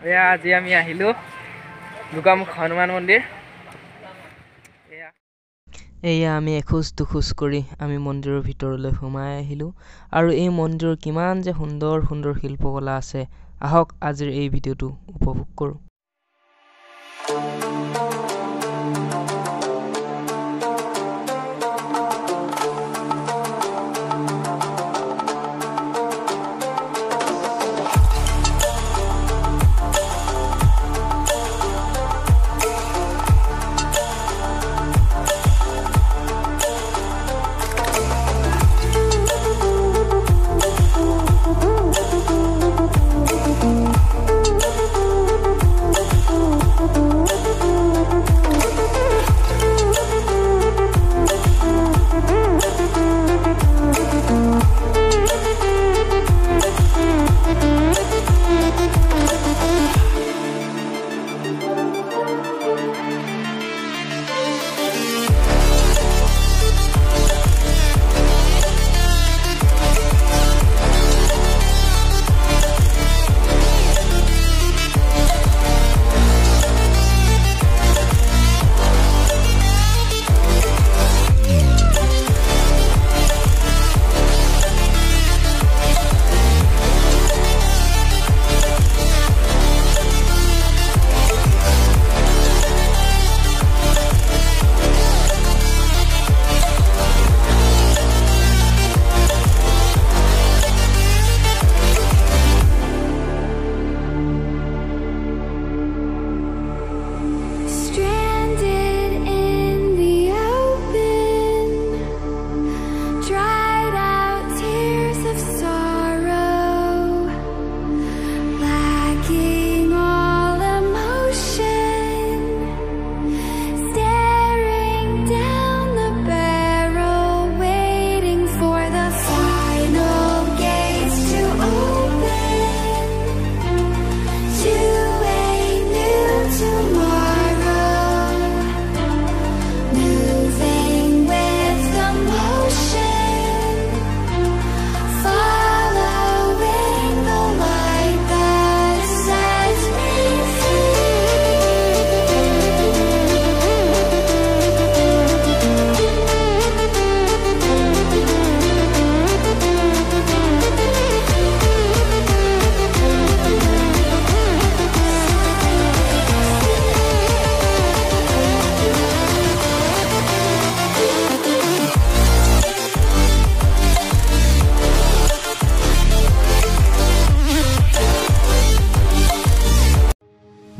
এয়া আজি আমি আহিলো দুকামুখ হনুমান মন্দিৰ। এয়া আমি এখোজ দুখোজ কৰি আমি মন্দিৰৰ ভিতৰলৈ সোমাই আহিলো আৰু এই মন্দিৰৰ কিমান যে সুন্দৰ সুন্দৰ শিল্পকলা আছে। আহক আজিৰ এই ভিডিঅ'টো উপভোগ কৰোঁ।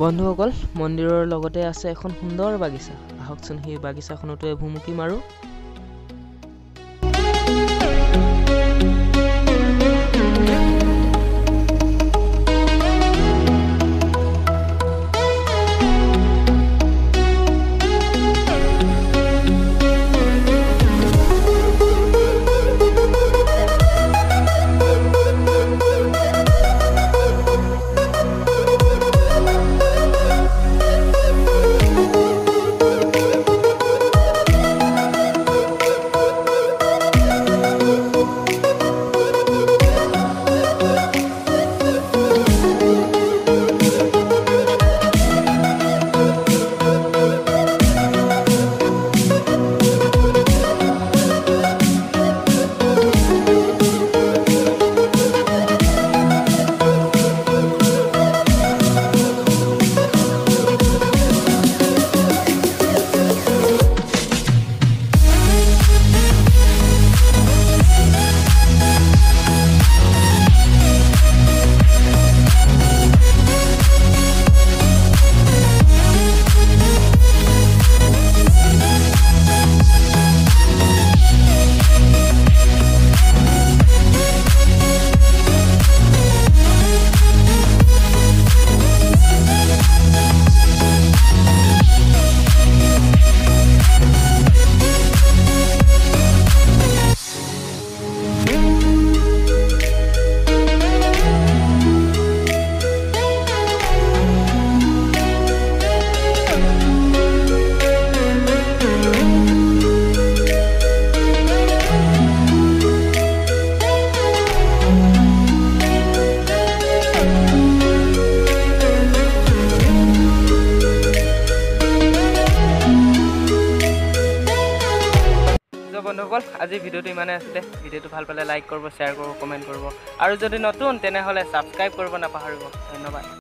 বন্ধুসকল, মন্দিৰৰ লগতে আছে এখন সুন্দৰ বাগিচা। আহকচোন সেই বাগিচাখনতো ভুমুকি মাৰো। বন্ধুসকল আজি ভিডিঅ'টো ইমানে আছিলে ভিডিঅ'টো ভাল পালে লাইক কৰিব শ্বেয়াৰ কৰিব কমেণ্ট কৰিব আৰু যদি নতুন তেনেহ'লে ছাবস্ক্ৰাইব কৰিব নাপাহৰিব ধন্যবাদ